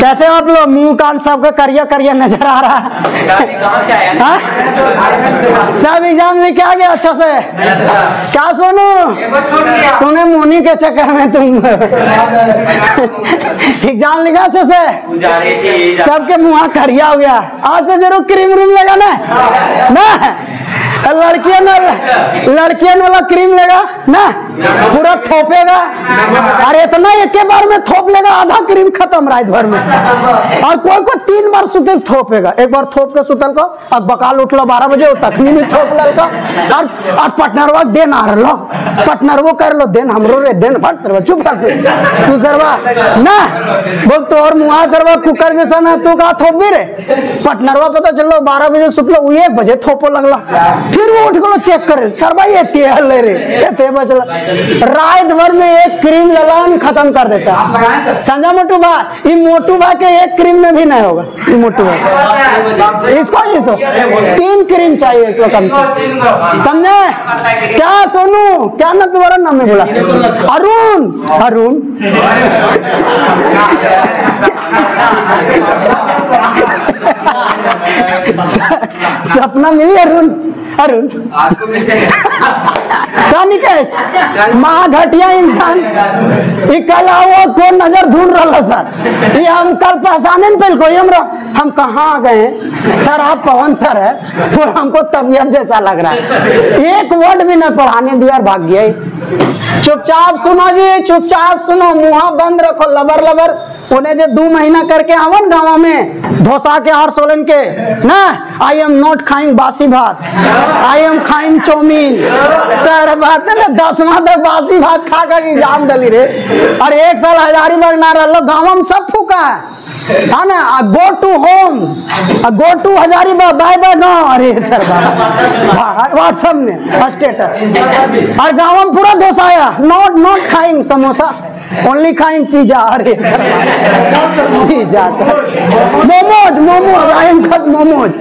कैसे आप लोग? मुंह कान सबका करिया करिया नजर आ रहा है। सब एग्जाम लिख आ गया अच्छा से? क्या सोनू? सोने मोनी के चक्कर में तुम एग्जाम लिखा अच्छे से? सबके मुँह करिया हो गया। आज से जरूर क्रीम रूम लगा ना लड़कियन वाला क्रीम लेगा ना, पूरा थोपेगा। अरे इतना एक बार में थोप लेगा, आधा क्रीम खत्म रात भर में। और कोई को 3 बार सुतल थोपेगा। एक बार थोप के सुतल को और बकाल उठलो 12 बजे तखनी में थोप लगा। और पटनरवा देन आ रहा पटनरवो कर लो देन हमरो रे देन भर सरवा चुप रख तू सरवा ना बोल तो। और मुहा सरवा कुकर जैसा ना तू का थोप भी रे। पटनरवा पता चलो 12 बजे सुतलो 1 बजे थोपो लगला। फिर वो उठ गलो चेक करे सरवा ये तेल रे ये बचला। रात भर में एक क्रीम लगान खत्म कर देता। समझा मोटू बा? ये मोटू बा के एक क्रीम में भी नहीं होगा। ये मोटू बा इसको 3 क्रीम चाहिए इसको कम से। समझे क्या सोनू? क्या ना तुम्हारा नाम है? बोला अरुण। अरुण सपना मिली अरुण। अरुण निकेश महा घटिया इंसान को नजर ढूंढ रहा सर। ये हम कल पहचाने कोई हम कहाँ आ गए सर? आप पवन सर है और हमको तबीयत जैसा लग रहा है। एक वर्ड भी न पढ़ाने दिया, भाग गया। चुपचाप सुनो जी, चुपचाप सुनो, मुँह बंद रखो। लबर लबर उन्हें जो 2 महीना करके आवन गाँव में धोसा के और सोलन के ना, आई एम नॉट खाइंग बासी भात, आई एम खाइंग चौमीन। सर बात है ना 10वां तक बासी भात खा कर एग्जाम दली रे। और 1 साल हजारीबाग ना रह गाँव में सब फूका है ना। Go to home, go to Hazaribagh, bye bye गाँव। अरे सर व्हाट्सएप में स्टेटस। और गाँव में पूरा धोसा आया, नॉट खाइंग समोसा, ओनली खाइंग पिज्जा। अरे sir pizza sir, momos momos, I am खत मोमोज।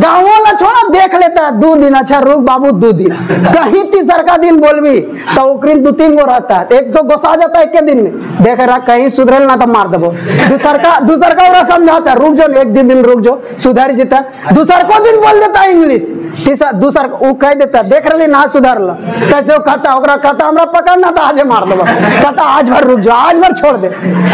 गाँव वाला छोड़ा देख लेता है 2 दिन। अच्छा रुक बाबू 2 दिन, कहीं तीसरा दिन बोलबी तो ओकरी 2-3 गो रहता है। एक तो गुस्सा जाता है 1 दिन में, देख रहा कहीं सुधरल ना तो मार देबो। दूसरा का समझाता है रुक जाओ 1 दिन रुक जाओ सुधर जीता। दूसरा को दिन बोल देता है इंग्लिश। दूसरा वो कह देता है देख रही ना सुधरल कैसे। वो कहता ओकरा कहता हमरा पकड़ना था आज मार देबो, कहता आज भर रुक जाओ आज भर छोड़ दे।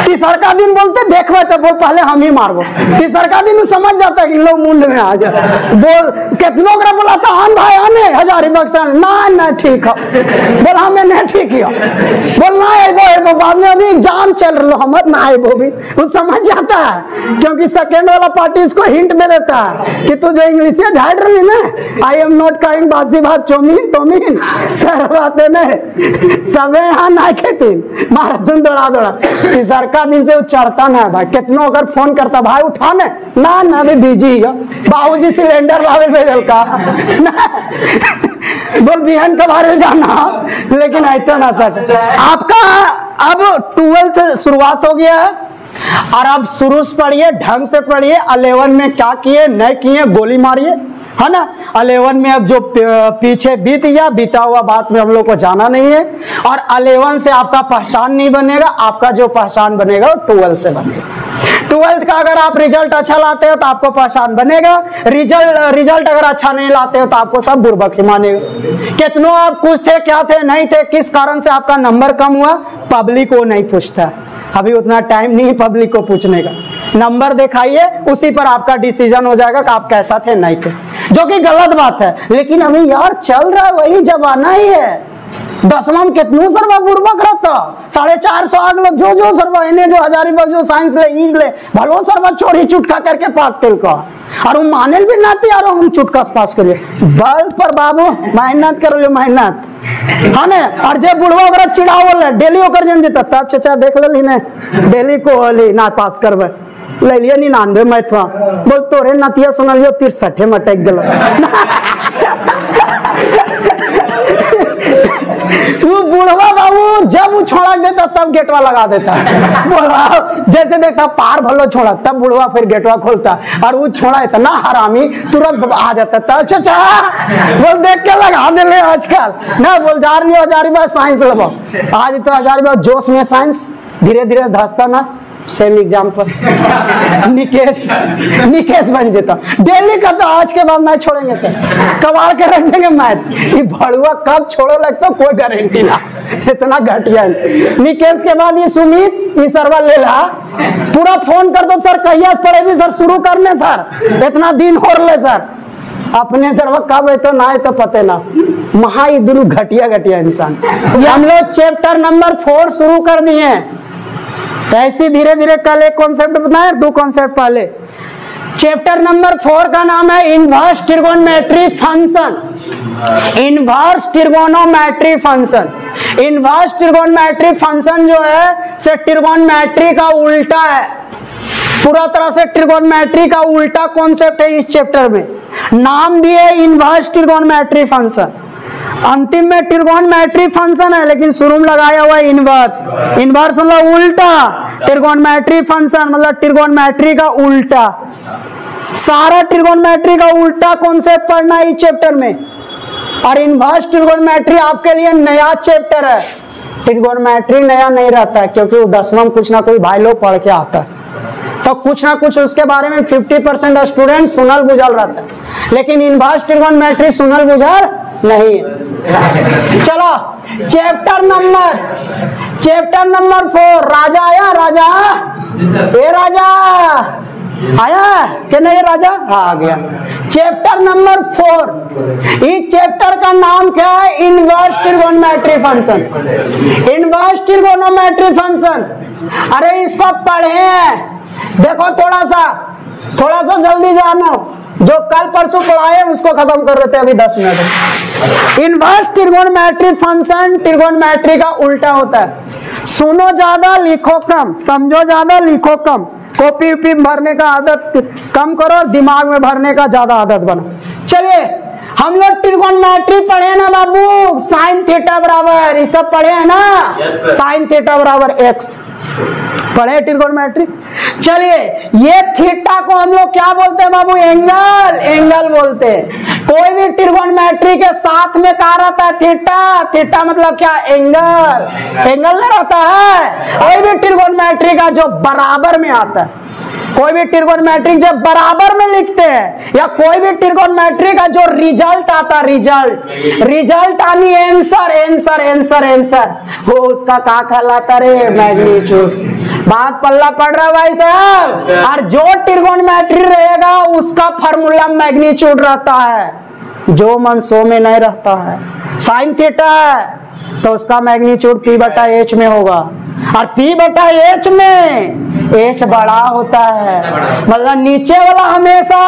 तीसरा का दिन बोलते देखो तो बोल पहले हम ही मारबो। तीसरा का दिन समझ जाता है कि लोग मुंड में आ जाए। बोल कितनों का बोला था हम भाई आने हजारीबाग से ना ठीक है। बोल हमें नहीं ठीक है। बोल ना एबो बाद में अभी एग्जाम चल रहा हमर ना एबो भी। वो समझ जाता है क्योंकि सेकंड वाला पार्टी इसको हिंट दे देता है कि तू जो इंग्लिश झाड़ रही ना, आई एम नॉट खाइंग बासी भात चौमीन तोमीन सर बात है सबे यहाँ ना खेती माराथन दौड़ा। तीसरा का दिन से वो चढ़ता ना भाई। कितनों अगर फोन करता भाई उठा ना अभी बिजी है, बाबूजी सिलेंडर लावे भेजल का बोल बिहान का बारे जाना। लेकिन ऐसा ना सर आपका अब 12th शुरुआत हो गया है और अब शुरू से पढ़िए, ढंग से पढ़िए। 11 में क्या किए नहीं किए गोली मारिए, है ना। 11 में अब जो पीछे बीता हुआ बात में हम लोग को जाना नहीं है। और 11 से आपका पहचान नहीं बनेगा, आपका जो पहचान बनेगा वो 12 से बनेगा। 12th का अगर आप रिजल्ट अच्छा लाते हो तो आपको पहचान बनेगा। रिजल्ट अगर अच्छा नहीं लाते हो तो आपको सब बुर्बक ही मानेगा। कितनों आप कुछ थे क्या थे नहीं थे, किस कारण से आपका नंबर कम हुआ, पब्लिक को नहीं पूछता। अभी उतना टाइम नहीं पब्लिक को पूछने का। नंबर दिखाइए, उसी पर आपका डिसीजन हो जाएगा कि आप कैसा थे नहीं थे, जो कि गलत बात है। लेकिन अभी यार चल रहा है वही जमाना ही है। 10वां में कितनों सरवा बुर्बक रहता 450 आगलो जो सरवा इन्हें जो हजारीबाग जो साइंस ले भलो सरवा चोरी चुटका करके पास कर का। और वो माने भी ना यार हम चुटका पास करिए। बल पर बाबू मेहनत कर लो मेहनत, हाँ ने। और जे बुढ़वा वगैरह चिड़ावल है डेली होकर जन जीता तब चाचा देख ली ने डेली को होली ना पास करवे ले लिया 99 मैथवा। बोल तोरे नतिया सुनलियो 63 में टेक गलो। वो बुढ़वा बाबू जब वो छोड़ा देता तब गेटवा लगा देता। जैसे देखता पार भलो छोड़ा तब बुढ़वा फिर गेटवा खोलता। और वो छोड़ा इतना हरामी तुरंत आ जाता तब चाचा बोल देख के लगा दे ले आजकल ना। बोल जा रही हजारीबाग साइंस लो आज तो हजारीबाग जोश में साइंस धीरे धीरे धसता ना सेम एग्जाम्पल निकेश बन जाता डेली का, तो आज के बाद नहीं छोड़ेंगे सर, कबाड़ के रख देंगे मैथ। ये भड़ुआ कब छोड़ो लगता कोई गारंटी ना, इतना घटिया। निकेश के बाद ये सुमित, ये सरवा ले ला, पूरा फोन कर दो सर कहिया पड़े भी सर शुरू करने सर, इतना दिन हो रहे सर, अपने सर वो कब है तो ना है तो पते ना। महा ये दोनों घटिया घटिया इंसान। हम लोग चैप्टर नंबर 4 शुरू कर दिए, ऐसे धीरे धीरे कल एक कॉन्सेप्ट बताया, 2 कॉन्सेप्ट पहले। चैप्टर नंबर 4 का नाम है inverse trigonometry function. Inverse trigonometry function, inverse trigonometry function जो है से ट्रिगोनोमेट्री का उल्टा है, पूरा तरह से ट्रिगोनोमेट्री का उल्टा कॉन्सेप्ट है इस चैप्टर में। नाम भी है इनवर्स ट्रिगोनोमेट्री फंक्शन, अंतिम में ट्रिगोनोमेट्री फंक्शन है लेकिन शुरू में लगाया हुआ है इनवर्स। इनवर्स मतलब उल्टा, ट्रिगोनोमेट्री फंक्शन मतलब ट्रिगोनोमेट्री का उल्टा। सारा ट्रिगोनोमेट्री का उल्टा कॉन्सेप्ट पढ़ना है इस चैप्टर में। और इनवर्स ट्रिगोनोमेट्री आपके लिए नया चैप्टर है। ट्रिगोनोमेट्री नया नहीं रहता है क्योंकि वो 10वां में कुछ ना कोई भाई लोग पढ़ के आता है, तो कुछ ना कुछ उसके बारे में 50% स्टूडेंट सुनल बुझल रहता है, लेकिन इनवर्स ट्रिगोनोमेट्री सुनल बुझल नहीं है। चलो चैप्टर नंबर 4, राजा आया, राजा ये राजा आया कि नहीं, राजा आ गया। चैप्टर नंबर 4, इस चैप्टर का नाम क्या है, inverse trigonometry function. Inverse trigonometry function, अरे इसको पढ़े हैं, देखो थोड़ा सा जल्दी जानो, जो कल परसों पढ़ाए उसको खत्म कर देते हैं अभी 10 minute. Inverse trigonometry function trigonometry का उल्टा होता है। सुनो ज्यादा लिखो कम, समझो ज्यादा लिखो कम, कॉपी उपी भरने का आदत कम करो, दिमाग में भरने का ज्यादा आदत बनो। चलिए हम लोग ट्रिगोनोमेट्री पढ़े ना बाबू, साइन थीटा बराबर, ये सब पढ़े हैं ना, साइन थीटा बराबर x पढ़े ट्रिगोनोमेट्री। चलिए ये थीटा को हम लोग क्या बोलते हैं बाबू, एंगल बोलते हैं। कोई भी ट्रिगोनोमेट्री के साथ में कहा रहता है थीटा मतलब क्या, एंगल नहीं रहता है। कोई भी ट्रिगोनोमेट्री का जो बराबर में आता है, कोई भी ट्रिगोनोमेट्री जब बराबर में लिखते हैं, या कोई भी ट्रिगोनोमेट्री का जो रिजल्ट आता, रिजल्ट आनी आंसर वो उसका क्या कहलाता रे, मैग्नीट्यूड। बात पल्ला पड़ रहा है भाई साहब। और जो ट्रिगोनोमेट्री रहेगा उसका फार्मूला मैग्नीट्यूड रहता है, जो मन सो में नहीं रहता है। साइन थीटा तो उसका मैग्नीट्यूड P/H में होगा, और P/H में H बड़ा होता है, मतलब नीचे वाला हमेशा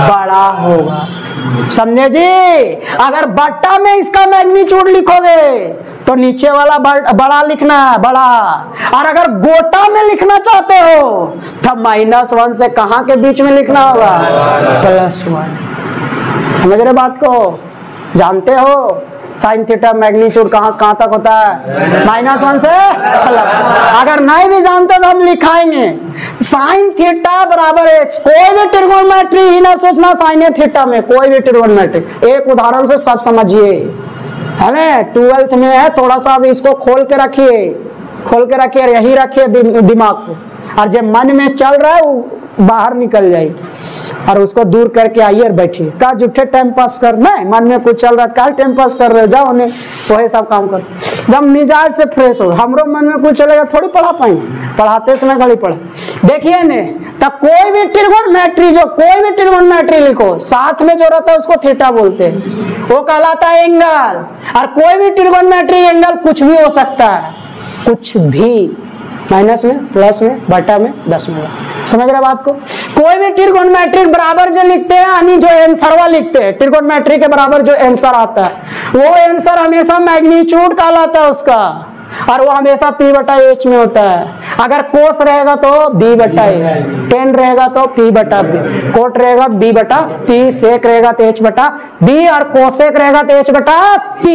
बड़ा होगा, समझे जी। अगर बट्टा में इसका मैग्नीट्यूड लिखोगे तो नीचे वाला बड़ा लिखना है, बड़ा। और अगर गोटा में लिखना चाहते हो तब -1 से कहां के बीच में लिखना होगा, +1। समझ रहे बात को, जानते हो साइन थीटा मैग्नीट्यूड कहां से कहां तक होता है, -1 से प्लस। अगर नहीं भी जानते तो हम लिखाएंगे साइन थीटा बराबर x। कोई भी ट्रिगोनोमेट्री ही ना सोचना साइन थीटा में, कोई भी ट्रिगोनोमेट्री। एक उदाहरण से सब समझिए, है ना, 12th में है, थोड़ा सा अब इसको खोल के रखिए, यही रखिए दिमाग को, और जब मन में चल रहा है वो बाहर निकल जाएगी, और उसको दूर करके आइए और बैठिए। का झूठे टाइम पास करना है, मन में कुछ चल रहा है, कल टाइम पास कर रहे हो, जाओ उन्हें वही सब काम करो, एकदम मिजाज से फ्रेश हो। हमरो मन में कुछ चलेगा थोड़ी पढ़ा पाएंगे, पढ़ाते समय घड़ी पढ़ा। देखिए ने, तो कोई भी ट्रिगोनोमेट्री लिखो, साथ में जो रहता है उसको थीटा बोलते हैं, वो कहलाता है एंगल। और कोई भी ट्रिगोनोमेट्री एंगल कुछ भी हो सकता है, कुछ भी, माइनस में, प्लस में, बटा में, 10 में। समझ रहे बात को। कोई भी ट्रिगोनोमेट्री बराबर जो लिखते हैं, यानी जो आंसरवा लिखते हैं, ट्रिगोनोमेट्री के बराबर जो आंसर आता है वो आंसर हमेशा मैग्नीट्यूड कहलाता है उसका, और वो हमेशा P/H में होता है। अगर कोस रहेगा तो B/H, टेन रहेगा तो P/B, कोट रहेगा B/P, सेक रहेगा तो H/B, और कोसेक रहेगा तो H/P।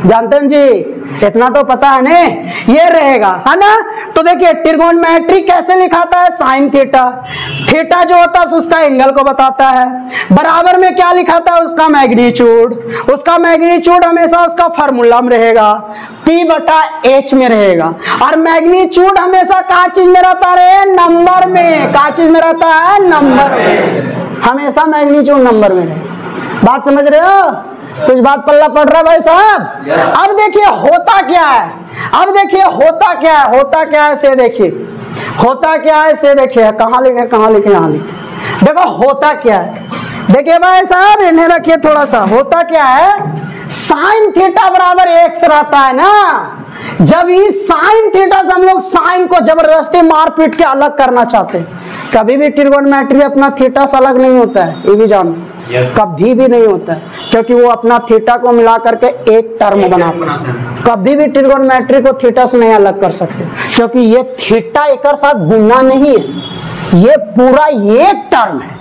जानते हैं जी, इतना तो पता है ने, ये रहेगा है ना। तो देखिए ट्रिगोनोमेट्री कैसे लिखाता है, साइन थीटा, थीटा जो होता है उसका एंगल को बताता है, बराबर में क्या लिखाता है उसका मैग्नीट्यूड, उसका मैग्नीट्यूड हमेशा उसका फार्मूला में रहेगा, P/H में रहेगा। और मैग्नीट्यूड हमेशा क्या चीज में रहता है, नंबर में, क्या चीज में रहता है, नंबर में, हमेशा मैग्नीट्यूड नंबर में रहेगा। बात समझ रहे हो, कुछ बात पल्ला पड़ रहा है भाई साहब। अब देखिए होता क्या है, अब देखिए होता क्या है, होता क्या है से देखिए, होता क्या है से देखिए, कहाँ लिखे कहाँ लिखे, यहाँ लिखे, देखो होता क्या है। देखिए भाई साहब इन्हें रखिए थोड़ा सा, होता क्या है, साइन थीटा बराबर x रहता है ना। जब इस साइन थीटा से हम लोग साइन को जबरदस्ती मार पीट के अलग करना चाहते हैं, कभी भी ट्रिगोनोमेट्री अपना थीटा से अलग नहीं होता है, ये भी जानो, कभी भी नहीं होता है, क्योंकि वो अपना थीटा को मिला करके एक टर्म बनाता है। कभी भी ट्रिगोनोमेट्री को थीटा से नहीं अलग कर सकते, क्योंकि ये थीटा एक साथ गुना नहीं है, ये पूरा एक टर्म है,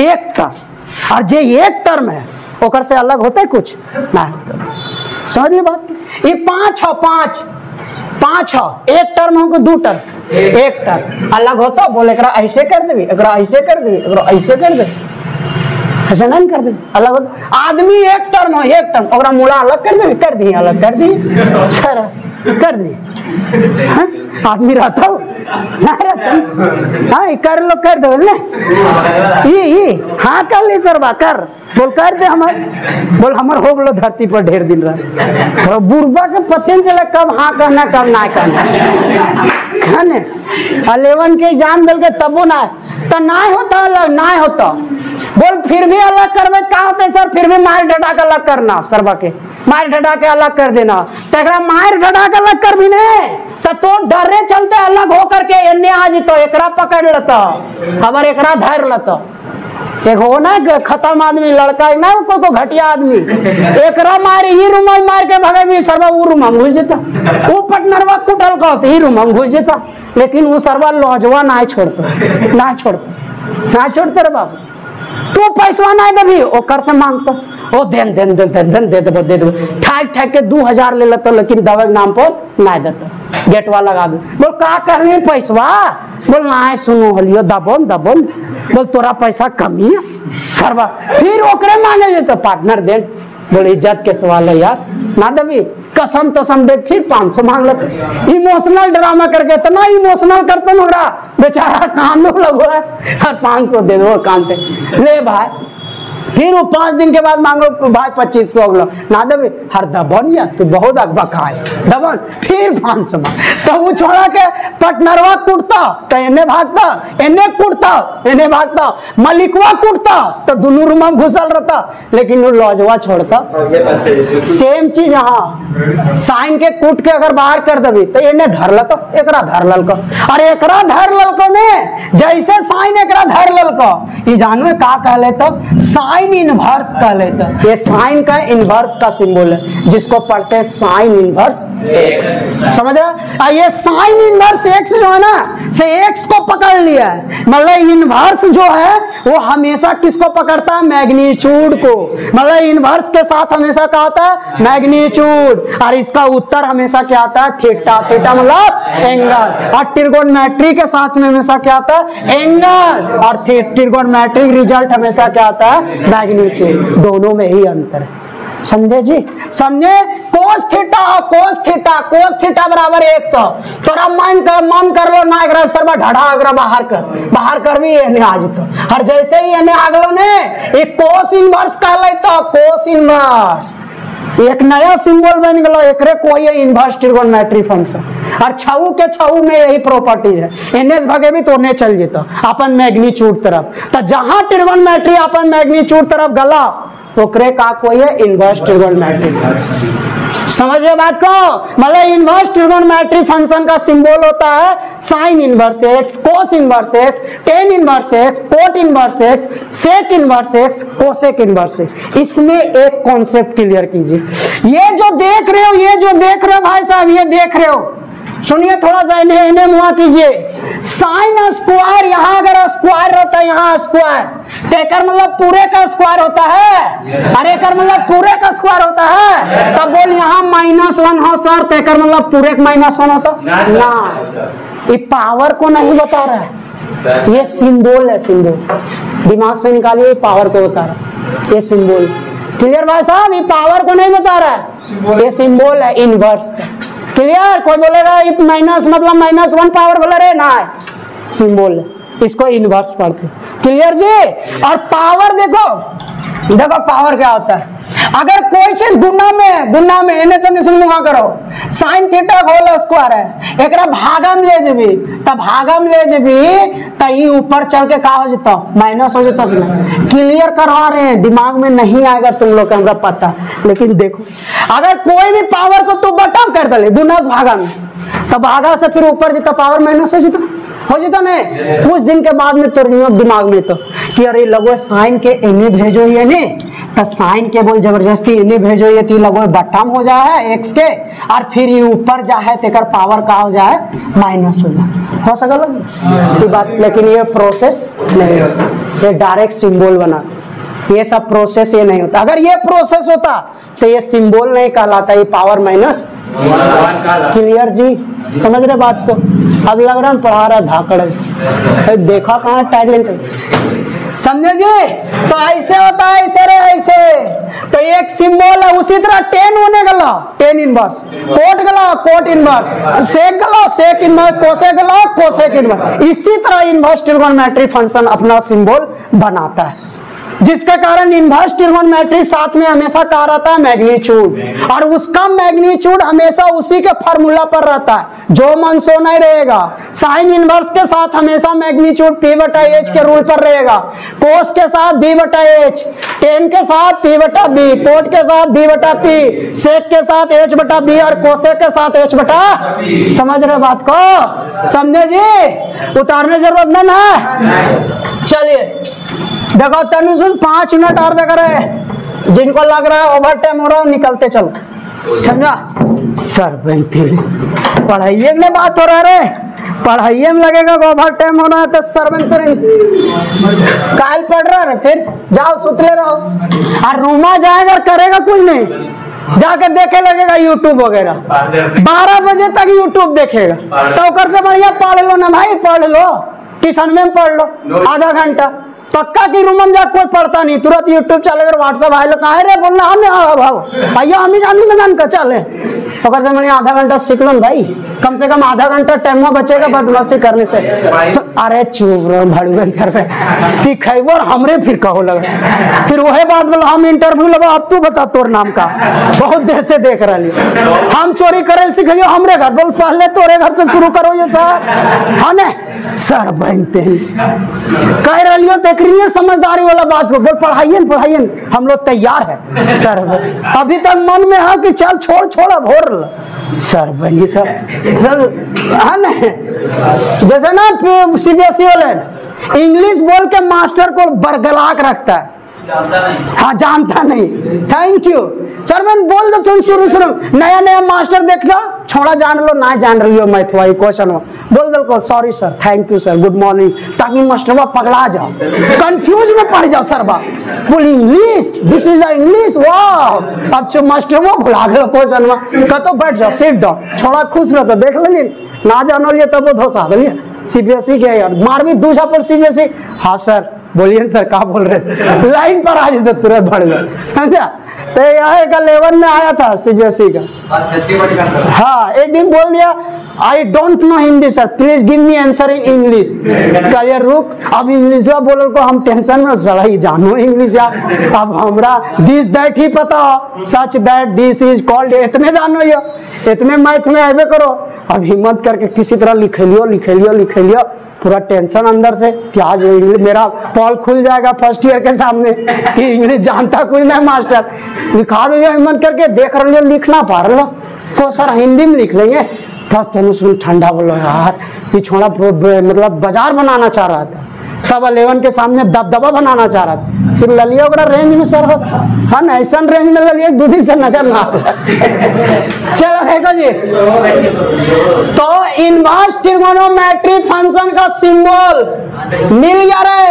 एक टर्म, और जे एक टर्म है ओकर से अलग होता है कुछ नहीं। समझिए बात, ये पांच हो, पांच पांच हो, एक टर्म हो दो टर्म, एक टर्म अलग होता, बोले एकरा ऐसे कर देवी, एकरा ऐसे कर देवी, एकरा ऐसे कर दे, ऐसा नहीं कर दे, अलग होता। आदमी एक टर्म हो, एक टर्म, ओकरा मूला अलग कर देवी, कर दी, अलग कर दी, सर कर दी, आदमी रहता हो ना रहता, हाँ कर लो, कर दो ना, ये हाँ कर ली सर, बा कर बोल कर दे, हमार बोल हमार हो गलो धरती पर ढेर दिन रहा, बुरबा के पते चले कब हाँ कहना कब ना कहना है ने। 11 के एग्जाम दल के तबो ना तो ना होता, अलग ना होता, बोल फिर भी अलग करवे का होते सर, फिर भी मार डटा के अलग करना, सरबा के मार डटा के अलग कर देना, तो मार डटा के अलग कर भी नहीं तो डरे चलते अलग हो करके एने आ जीतो, एकरा पकड़ लेता, हमारे एकरा धैर लेता, एक हो ना खत्म आदमी लड़का ना, को घटिया आदमी, एकरा मारे ही रूम मार के भगे भी सरवा, वो रूम घुस जेता, वो पटनरवा कुटल का ही रूम घुस जेता, लेकिन वो सरवा लौजवा ना छोड़ता, ना छोड़ता, ना छोड़ते रे बाबू, तू पैसा ना देवी ओकर से मांगता, ओ देन देन देन देन देन दे दे दे दे, ठाक ठाक के 2000 ले लेता, लेकिन दवा के नाम पर ना देता, गेटवा लगा दो, बोल का करने पैसवा, बोल ना सुनो हलियो दबोन दबोन, बोल तोरा पैसा कमी है सरवा, फिर ओकरे मांगे जेतो पार्टनर दे, बोल इज्जत के सवाल है यार, ना देवी कसम तसम दे, फिर 500 मांग लेते, इमोशनल ड्रामा करके इतना इमोशनल करते ना बेचारा कांदो लगो है, और 500 दे दो कांते ले भाई, फिर वो 5 दिन के बाद मांगो भाई 2500 अगलो ना देवी, हर दबन या तू बहुत बकाए दबन, फिर 500 मांग, तो वो छोड़ा के पटनरवा कुटता तो इन्हें भागता, इन्हें कुटता इन्हें भागता, मलिकवा कुटता तो दोनों रूम में घुसल रहता, लेकिन वो लौजवा छोड़ता। सेम चीज हाँ, साइन के कूट के अगर बाहर कर देवी तो इन्हें धर लतो, एकरा धर ललको, अरे एकरा धर ललको ने, जैसे साइन एकरा धर ललको, ये जानवे का कह लेता, साइन इनवर्स कह लेता, ये साइन का इनवर्स का सिंबल है, जिसको पढ़ते हैं साइन इनवर्स एक्स, समझ रहा, ये साइन इनवर्स एक्स जो है ना, से एक्स को पकड़ लिया है, मतलब इनवर्स जो है वो हमेशा किसको पकड़ता है, मैग्नीट्यूड को, मतलब इनवर्स के साथ हमेशा क्या आता है, मैग्नीट्यूड, और इसका उत्तर हमेशा क्या आता है, थीटा, थीटा मतलब एंगल, और ट्रिगोनोमेट्री के साथ में हमेशा क्या आता है, एंगल, और ट्रिगोनोमेट्रिक रिजल्ट हमेशा क्या आता है, मैग्नीट्यूड, दोनों में ही अंतर है, समझे जी, समझे। Cos theta, cos theta, cos theta बराबर 100, तोरा मन कर लो ना, एकरा सरबा ढाढ़ा अगर बाहर कर भी एने आ जतो, और जैसे ही एने आगलो ने एक कोस इनवर्स कह लेतो, कोस इनवर्स एक नया सिंबल बन गलो, एकरे कोई इनवर्स ट्रिगोनोमेट्री फंक्शन, और छऊ के छऊ में यही प्रॉपर्टीज है, एनएस भगे भी तो चल जेतो अपन मैग्नीट्यूड तरफ, तो जहां ट्रिगोनोमेट्री अपन मैग्नीट्यूड तरफ गला ओकरे का कोई है इनवर्स ट्रिगोनोमेट्री फंक्शन, समझिए बात को, मतलब इनवर्स ट्रिगोनोमेट्री फंक्शन का सिंबल होता है sine inverse x, cos inverse x, tan inverse x, cot inverse x, sec inverse x, cosec inverse x. इसमें एक कॉन्सेप्ट क्लियर कीजिए, ये जो देख रहे हो, ये जो देख रहे हो भाई साहब, ये देख रहे हो सुनिए थोड़ा सा इन्हें मुआ कीजिए। साइन स्क्वायर, यहाँ अगर स्क्वायर होता है, यहाँ स्क्वायर, तो एकर मतलब पूरे का स्क्वायर होता है, अरे एकर मतलब पूरे का स्क्वायर होता है। सब बोल यहाँ -1 हो सर, तो एकर मतलब पूरे का -1 होता ना। ये पावर को नहीं बता रहा है, ये सिंबल है, सिंबल दिमाग से निकालिए, पावर को बता रहा है, ये सिंबल। क्लियर भाई साहब, ये पावर को नहीं बता रहा है, ये सिंबल है इनवर्स का। क्लियर? कोई बोलेगा ये माइनस मतलब -1 पावर बोले रे ना, सिंबल इसको इनवर्स पढ़ते। क्लियर जी? और पावर देखो, देखो पावर क्या होता है। अगर कोई चीज गुना में इन्हें तो निशुल्क मुहा करो, साइन थीटा होल स्क्वायर है, एकरा भागम ले जेबी, तब भागम ले जेबी तो ये ऊपर चल के का हो जता, माइनस हो जता। क्लियर करवा रहे हैं, दिमाग में नहीं आएगा तुम लोग का, हमरा पता। लेकिन देखो अगर कोई भी पावर को तू बटम कर दे गुना भागा में, तब भागा से फिर ऊपर जितना पावर माइनस हो जाता नहीं। कुछ दिन के बाद में तो दिमाग में तो कि अरे लगो साइन के इन्हें भेजो, ये नहीं तो साइन के बोल जबरदस्ती इन्हें भेजो, ये थी लगो बटम हो जाए एक्स के, और फिर ये ऊपर जाए तेकर पावर का हो जाए माइनस हो जाए, हो सकल बात। लेकिन ये प्रोसेस नहीं होता, ये डायरेक्ट सिंबल बना, ये सब प्रोसेस ये नहीं होता। अगर ये प्रोसेस होता तो ये सिंबल नहीं कहलाता, ये पावर माइनस। क्लियर जी? समझ रहे बात को? अब लग रहा है पढ़ा रहा धाकड़, देखा कहाँ टैलेंट, समझे जी? तो ऐसे होता है, ऐसे रे ऐसे। तो एक सिंबल है, उसी तरह टेन होने गला, टेन इनवर्स, कोट गला, कोट इनवर्स, सेक गला, सेक इनवर्स, कोसेक गला, कोसेक इनवर्स। इसी तरह इनवर्स ट्रिगोनोमेट्री फंक्शन अपना सिंबल बनाता है, जिसके कारण इनवर्स ट्रिगोनोमेट्री साथ में हमेशा कहा रहता है मैग्नीट्यूड, और उसका मैग्नीट्यूड हमेशा उसी के फार्मूला पर रहता है, जो मन सो नहीं रहेगा। साइन इनवर्स के साथ हमेशा मैग्नीट्यूड p/h के रूल पर रहेगा, कोस के साथ b/h, टेन के साथ p/b, कोट के साथ b/p, सेक के साथ h/b और कोसेक के साथ h/p। समझ रहे बात को? समझे जी? उतारने जरूरत नहीं है। चलिए देखो तनु सुन, 5 मिनट और देख रहे, जिनको लग रहा है ओवर टाइम हो रहा है निकलते चलो, समझा? सर पढ़ाइए में बात हो रहा है, पढ़ाइए में लगेगा ओवर टाइम हो रहा है तो सर काल पढ़ रहा है, फिर जाओ सुतले रहो, और रूमा जाएगा करेगा कुछ नहीं, जाकर देखे लगेगा यूट्यूब वगैरह, 12 बजे तक यूट्यूब देखेगा। तो कर से बढ़िया पढ़ लो ना भाई, पढ़ लो, ट्यूशन में पढ़ लो आधा घंटा, पक्का की रूम में जा कोई पढ़ता नहीं, तुरंत यूट्यूब चलेगा, व्हाट्सएप आए लोग कहे रे बोलना हम भाव भैया हम ही जानी मैदान का चले, अगर से मैंने आधा घंटा सीख लो भाई, कम से कम आधा घंटा टाइम बचेगा बदमाशी करने से। अरे चुप रहो भड़ुगन सर पे सीखेबो और हमरे फिर कहो लगा, फिर वही बात बोलो हम इंटरव्यू लगा, अब तू बता तोर नाम का, बहुत देर से देख रही हम चोरी करे सीखियो हमरे घर, बोल पहले तोरे घर से शुरू करो ये सर, हाँ ने सर बनते हैं कह रही हो देख रही है समझदारी वाला बात को, बोल पढ़ाइए हम लोग तैयार है सर, अभी तक मन में है कि चल छोड़ अब हो सर बनिए सर है ना, जैसे ना CBSE वाले इंग्लिश बोल के मास्टर को बरगला के रखता है, हाँ जानता नहीं, थैंक यू सर मैं बोल दो तुम शुरू नया मास्टर देखता छोड़ा जान लो ना जान रही हो मैथ वाई क्वेश्चन हो, बोल दो को sorry sir thank you sir good morning, ताकि मास्टर पगड़ा जाओ कंफ्यूज में पड़ जाओ सर बोल English this is the English वाह, अब जो मास्टर वो भुला गए क्वेश्चन में कतो बैठ जाओ सिट डाउन, छोड़ा खुश रहता देख लेनी ना जानो लिए तब वो धोसा दिलिए CBSE के यार मार भी दूसरा पर CBSE, हाँ सर बोलिए सर कहा बोल रहे लाइन पर आ जाते तुरंत बढ़ गए, तो यहाँ 11 में आया था CBSE का, हाँ एक दिन बोल दिया I don't know Hindi sir please give me answer in English, कहिए रुक अब इंग्लिश बोलो को हम टेंशन में सर ही जानो इंग्लिश यार, अब हमरा दिस दैट ही पता such that this is called, इतने जानो ये इतने मैथ में आवे करो, अब हिम्मत करके किसी तरह लिख लियो पूरा टेंशन अंदर से कि आज इंग्लिश मेरा पॉल खुल जाएगा फर्स्ट ईयर के सामने कि इंग्लिश जानता कुछ नहीं मास्टर, लिखा दो हिम्मत करके देख रहे हो लिखना पा रहे हो को सर हिंदी में लिख लेंगे, तब तुम उसमें ठंडा बोलो यार ये छोड़ा मतलब बाजार बनाना चाह रहा था सब 11 के सामने दबदबा बनाना चाह रहा था, फिर ललिया वगैरह रेंज में सर हम ऐसा रेंज में ललिया दूधी से नजर ना चलो देखो जी, तो इनवर्स ट्रिगोनोमेट्रिक फंक्शन का सिंबल मिल गया रे,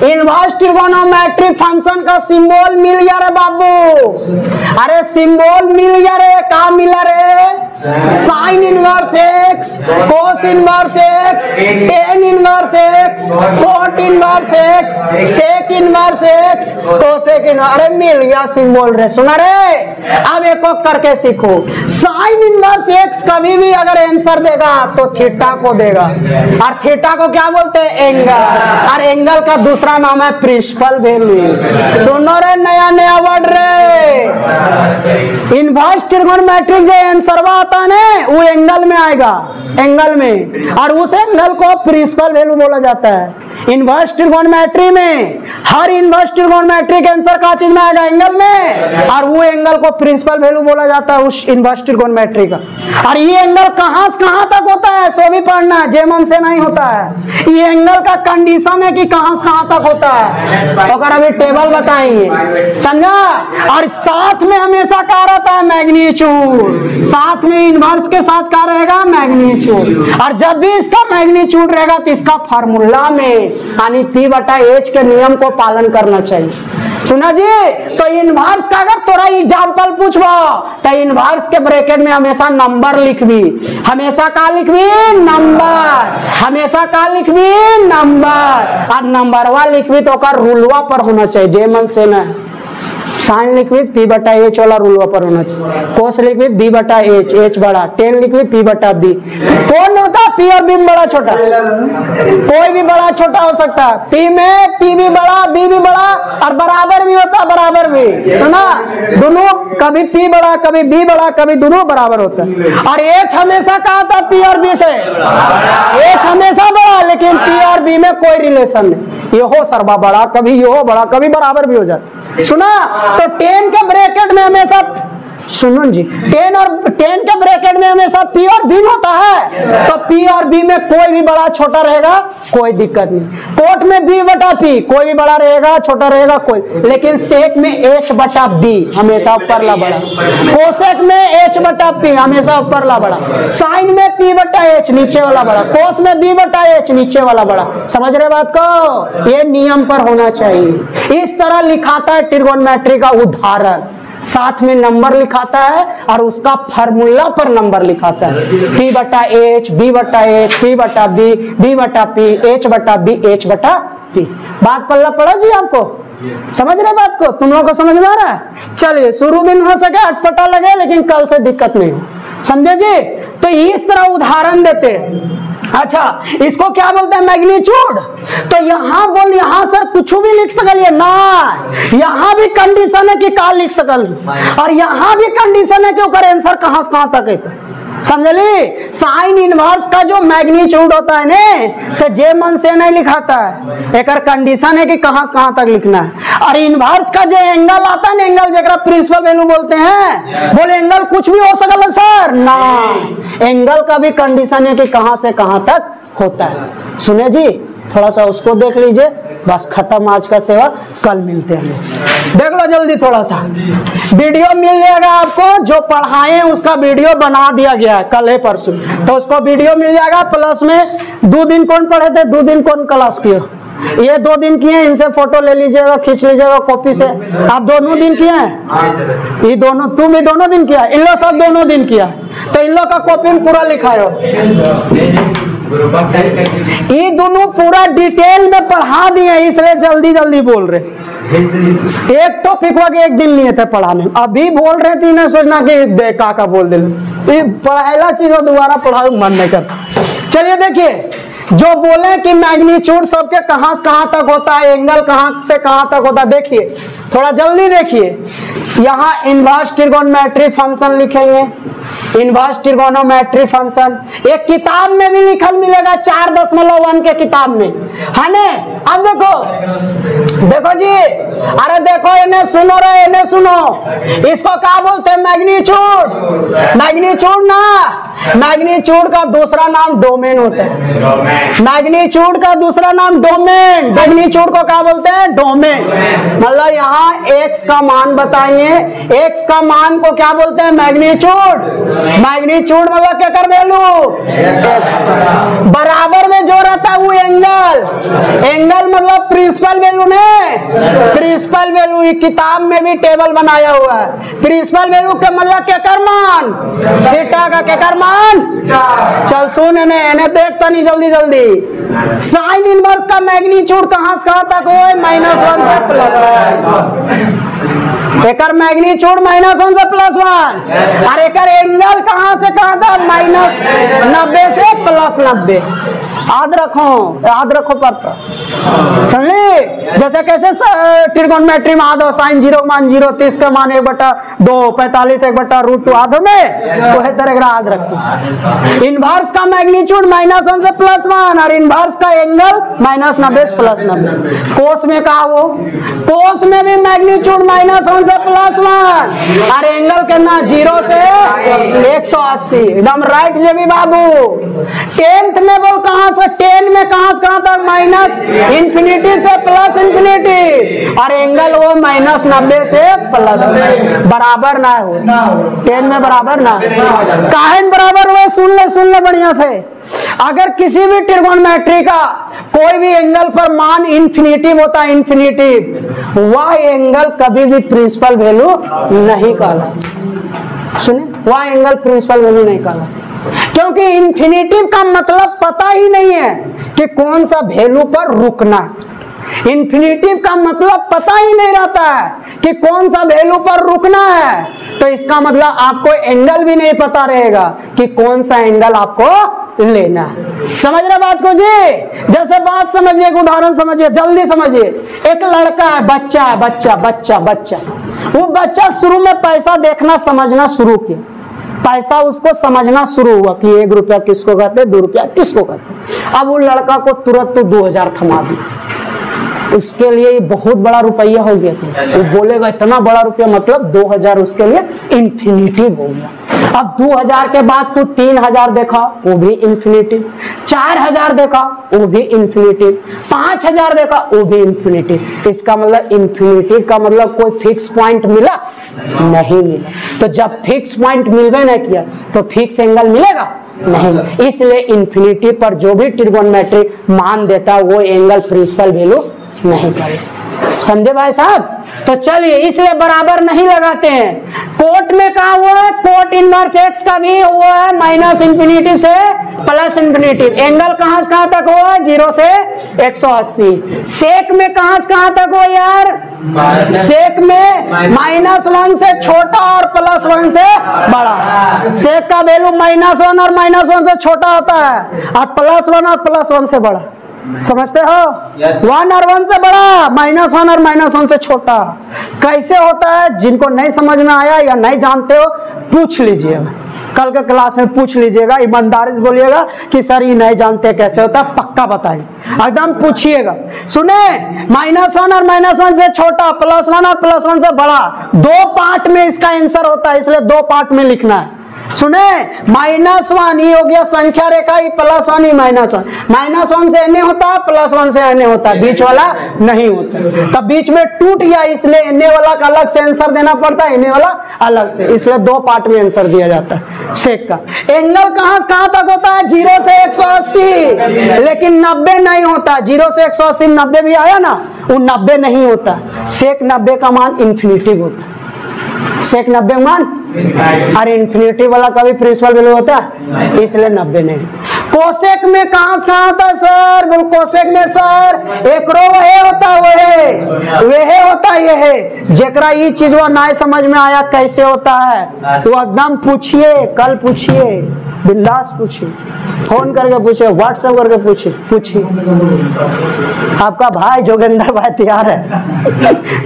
इनवर्स ट्रिगोनोमेट्रिक फंक्शन का सिंबल मिल गया रे बाबू, अरे सिंबल मिल गया रे, कहाँ मिला रे, sine inverse x, cos inverse x, tan inverse x, cot inverse x, sec inverse x, cosec inverse, अरे मिल गया सिंबल रे, सुना रे। अब एक एक करके सीखो, साइन इनवर्स एक्स कभी भी अगर आंसर देगा तो थीटा को देगा, और थीटा को क्या बोलते हैं, एंगल, और एंगल का दूसरा नाम है प्रिंसिपल वैल्यू। सुनो रे, नया नया वर्ड रे, इनवर्स ट्रिगोनोमेट्रिक जो आंसर आता है ना वो एंगल में आएगा, एंगल में, और उस एंगल को प्रिंसिपल वैल्यू बोला जाता है। इनवर्स ट्रिगोनोमेट्री में हर इनवर्स ट्रिगोनोमेट्रिक आंसर का चीज में आएगा, एंगल में, और वो एंगल को प्रिंसिपल वैल्यू बोला जाता है उस इनवर्स ट्रिगोनोमेट्री का। और ये एंगल कहां से कहां तक होता है सो भी पढ़ना है, जेमन से नहीं होता है, ये एंगल का कंडीशन है कि कहां से कहां तक होता है, अगर अभी टेबल बताएंगे, समझा। और साथ में हमेशा क्या रहता है, मैग्नीट्यूड, साथ में इनवर्स के साथ क्या रहेगा, मैग्नीट्यूड, और जब भी इसका मैग्नीट्यूड रहेगा तो इसका फार्मूला में यानी P/H के नियम को पालन करना चाहिए, सुना जी। तो इनवर्स का अगर थोड़ा एग्जांपल पूछवा तो इनवर्स के ब्रैकेट में हमेशा नंबर लिखवी, हमेशा का लिखवी, नंबर, हमेशा का लिखवी, नंबर, और नंबरवा लिखवी तो का रूलवा पर होना चाहिए, जेमन से ना। साइन लिखवी P/H वाला रूल पर होना चाहिए, कोस लिखवी B/H, H बड़ा, टेन लिखवी P/B। कौन होता है P और B बड़ा छोटा, कोई भी बड़ा छोटा हो सकता है, P में P भी बड़ा, B भी बड़ा, और बराबर भी होता है, बराबर भी, सुना, दोनों कभी P बड़ा, कभी B बड़ा, कभी दोनों बराबर होता है। और H हमेशा कहा था P और B से, H हमेशा बड़ा, लेकिन P और B में कोई रिलेशन नहीं, ये हो सर्वा बड़ा, कभी ये हो बड़ा, कभी बराबर भी हो जाता, सुना। तो 10 के ब्रैकेट में हमेशा, सुनो जी, 10 के ब्रैकेट में हमेशा P और B होता है, तो P और B में कोई भी बड़ा छोटा रहेगा, कोई दिक्कत नहीं। कोट में B/P कोई भी बड़ा रहेगा, छोटा रहेगा कोई, लेकिन सेक में H/B हमेशा ऊपरला बड़ा, कोसेक में H/P हमेशा ऊपरला बड़ा, साइन में P/H नीचे वाला बड़ा, कोस में B/H नीचे वाला बड़ा, समझ रहे बात को, ये नियम पर होना चाहिए। इस तरह लिखाता है ट्रिगोनोमेट्री का उदाहरण, साथ में नंबर लिखाता है और उसका फार्मूला पर नंबर लिखाता है, P/H, B/H, P/B, B/P, H/B, H/P। बात पल्ला पड़ा जी आपको, समझ रहे बात को, तुम लोगों को समझ में आ रहा है। चलिए, शुरू दिन हो सके अटपटा लगे, लेकिन कल से दिक्कत नहीं हो, समझे जी। तो इस तरह उदाहरण देते। अच्छा, इसको क्या बोलते हैं, मैग्नीट्यूड। तो यहाँ बोल, यहाँ सर कुछ भी लिख सकलिए ना, यहाँ भी कंडीशन है कि का लिख सकल, और यहाँ भी कंडीशन है कि ओकर आंसर कहाँ से कहाँ तक है, समझली। साइन इनवर्स का जो मैग्नीट्यूड होता है ने से जे मन से नहीं लिखाता है, एक कंडीशन है कि कहाँ से कहाँ तक लिखना है। और इनवर्स का जो एंगल आता है ना, एंगल जरा प्रिंसिपल वैल्यू बोलते हैं, बोले एंगल कुछ भी हो सकल है सर ना, एंगल का भी कंडीशन है कि कहाँ से कहाँ तक होता है। सुने जी, थोड़ा सा उसको देख लीजिए, बस खत्म आज का सेवा, कल मिलते हैं। देख लो जल्दी, थोड़ा सा वीडियो मिल जाएगा आपको, जो पढ़ाए उसका वीडियो बना दिया गया है, कल है परसों, तो उसको वीडियो मिल जाएगा। प्लस में 2 दिन कौन पढ़े थे, 2 दिन कौन क्लास किए, ये 2 दिन किए, इनसे फोटो ले लीजिएगा, खींच लीजिएगा कॉपी से। आप दोनों दिन किए हैं, ये दोनों, तुम भी दोनों दिन किया, इन लोग सब दोनों दिन किया, तो इन लोग का कॉपी में पूरा लिखा है, ये दोनों पूरा डिटेल में पढ़ा दिए, इसलिए जल्दी जल्दी बोल रहे। एक टॉपिक वाके एक दिन लिए थे पढ़ाने, अभी बोल रहे थे, इन्हें सोचना कि देखा का बोल दे, पहला चीज दोबारा पढ़ाओ मन नहीं करता। चलिए देखिए, जो बोले कि मैग्नीट्यूड सबके कहां से कहां तक होता है, एंगल कहां से कहां तक होता है, देखिए थोड़ा जल्दी देखिए, यहाँ इनवर्स ट्रिगोनोमेट्री फंक्शन लिखेंगे, इनवर्स ट्रिगोनोमेट्री फंक्शन एक किताब में भी लिखल मिलेगा 4.1 के किताब में, है ने। अब देखो जी, अरे देखो इन्हें सुनो रे, इन्हें सुनो, इसको क्या बोलते हैं? मैग्नीट्यूड। मैग्नीट्यूड ना, मैग्नीट्यूड का दूसरा नाम डोमेन होता है। मैग्नीट्यूड का दूसरा नाम डोमेन। मैग्नीट्यूड को क्या बोलते हैं? डोमेन। मतलब यहाँ x का मान बताएंगे, x का मान को क्या बोलते हैं? मैग्नीट्यूड। मैग्नीट्यूड मतलब क्या कर वैल्यू? x। बराबर में जो रहता है वो एंगल। एंगल मतलब प्रिंसिपल वैल्यू में, प्रिंसिपल वैल्यू किताब में भी टेबल बनाया हुआ है। प्रिंसिपल वैल्यू का मतलब क्या कर मान? थीटा का क्या कर मान? चल सुन इन्हें देखता नहीं जल्दी जल्दी। साइन इनवर्स का मैग्नीट्यूड कहां से कहां तक हो? -1 से +1। एकर मैग्नीट्यूड -1 से +1 और एकर एंगल कहां से कहां तक? -90 से +90। याद रखो पड़ता, समझे? जैसे कैसे ट्रिगोनोमेट्री में आधो साइन 0 मान 0, 30 का मान 1/2, 45 1/√2 आधो में, तो है तरह याद रखो। इनवर्स का मैग्नीट्यूड -1 से +1 और इनवर्स का एंगल -90 से +90। कोस में कहा वो? कोस में भी मैग्नीट्यूड -1 से +1 और एंगल कितना? 0 से 180। एकदम राइट जेबी बाबू। 10th में बोल कहां से? 10 में कहां से कहां तक? -∞ से +∞ और एंगल वो -90 से +90। बराबर ना हो 10 में, बराबर ना काहे बराबर हुए? सुन ले बढ़िया से। अगर किसी भी ट्रिगोनोमेट्री का कोई भी एंगल पर मान इन्फिनिटिव होता है, इन्फिनिटिव, वह एंगल कभी भी प्रिंसिपल वैल्यू नहीं कहलाता। सुने, वह एंगल प्रिंसिपल वैल्यू नहीं कहलाता, क्योंकि इन्फिनिटिव का मतलब पता ही नहीं है कि कौन सा वैल्यू पर रुकना। इन्फिनिटिव का मतलब पता ही नहीं रहता है कि कौन सा वैल्यू पर रुकना है, तो इसका मतलब आपको एंगल भी नहीं पता रहेगा कि कौन सा एंगल आपको लेना है। समझ रहे बात को जी? जैसे बात समझिए, उदाहरण समझिए, जल्दी समझिए। एक लड़का है, बच्चा है, बच्चा वो बच्चा शुरू में पैसा देखना समझना शुरू किया, पैसा उसको समझना शुरू हुआ कि 1 रुपया किसको कहते, 2 रुपया किसको कहते। अब वो लड़का को तुरंत तो 2000 थमा दिया, उसके लिए बहुत बड़ा रुपया हो गया। वो बोलेगा इतना बड़ा रुपया, मतलब 2000 उसके लिए इन्फिनिटिव हो गया। अब 2000 के बाद तू 3000 देखा, वो भी इन्फिनिटिव। 4000 देखा, वो भी इन्फिनिटिव। 5000 देखा, वो भी इन्फिनिटिव। इसका मतलब इन्फिनिटिव का मतलब कोई फिक्स पॉइंट मिला नहीं मिला। तो जब फिक्स पॉइंट मिलवे नहीं किया तो फिक्स एंगल मिलेगा नहीं। इसलिए इन्फिनिटी पर जो भी ट्रिगोनोमेट्री मान देता है वो एंगल प्रिंसिपल वैल्यू नहीं करेगा। समझे भाई साहब? तो चलिए, इसलिए बराबर नहीं लगाते हैं। कोट में कहा हुआ है? कोट इनवर्स x का भी हुआ है -∞ से +∞। एंगल कहां से कहां तक हुआ? 0 से 180। सेक में कहां से कहां तक हो यार? सेक में -1 से छोटा और +1 से बड़ा। सेक का वैल्यू -1 और -1 से छोटा होता है और +1 और +1 से बड़ा। समझते हो? 1 और 1 से बड़ा, -1 और -1 से छोटा। कैसे होता है? जिनको नहीं समझ में आया या नहीं जानते हो पूछ लीजिएगा, कल के क्लास में पूछ लीजिएगा। ईमानदारी से बोलिएगा कि सर ये नहीं जानते कैसे होता है, पक्का बताइए, एकदम पूछिएगा। सुने, -1 और -1 से छोटा, +1 और +1 से बड़ा, 2 पार्ट में इसका आंसर होता है, इसलिए 2 पार्ट में लिखना है। सुने, -1 ये हो गया संख्या रेखा, ये +1 ही -1। -1 से एने होता है, +1 से एने होता है, बीच वाला नहीं होता। तब बीच में टूट गया, इसलिए एने वाला का अलग से आंसर देना पड़ता है, एने वाला अलग से, इसलिए 2 पार्ट में आंसर दिया जाता है सेक का। एंगल कहां से कहां तक होता है? 0 से 180, लेकिन 90 नहीं होता। 0 से 180 90 भी आया ना, वो 90 नहीं होता। सेक 90 का मान इन्फिनिटिव होता है। सेक 90 मान, अरे इन्फिनिटी वाला कभी प्रिंसिपल वैल्यू होता है, इसलिए 90 नहीं। कोसेक में कहां से कहां होता है सर? बोल कोसेक में सर एक रो वह होता है, वह होता है, यह जेकरा ये चीज वो ना समझ में आया कैसे होता है, वो एकदम पूछिए, कल पूछिए, बिंदास पूछिए। फोन करके पूछे, व्हाट्सएप करके पूछिए। आपका भाई जोगिंदर भाई तैयार है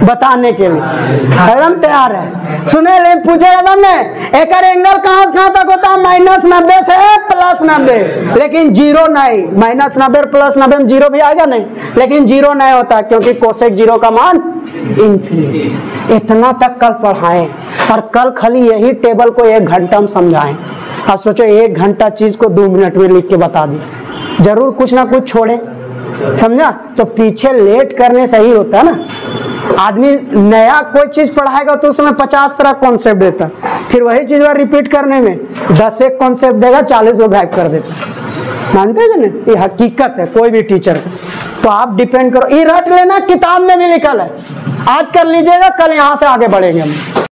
बताने के लिए, एकदम तैयार है। सुने ले पूछे तुमने एक एंगल कहां से कहां तक होता है? -90 से +90, लेकिन जीरो नहीं। -90 और +90 में जीरो भी आएगा नहीं, लेकिन जीरो नहीं होता क्योंकि कोसेक जीरो का मान इंफिनिटी। इतना तक कल पढ़ाएं और कल खाली यही टेबल को 1 घंटा में समझाएं। अब सोचो 1 घंटा चीज को 2 मिनट में लिख के बता दी, जरूर कुछ ना कुछ छोड़े, समझा? तो पीछे लेट करने से ही होता है ना। आदमी नया कोई चीज पढ़ाएगा तो उसमें 50 तरह कॉन्सेप्ट देता, फिर वही चीज रिपीट करने में 10 एक कॉन्सेप्ट देगा, 40 वो गायब कर देता। मानते हो ना? ये हकीकत है कोई भी टीचर का। तो आप डिपेंड करो, ये रट लेना, किताब में भी लिखल है। आज कर लीजिएगा, कल यहाँ से आगे बढ़ेंगे हम।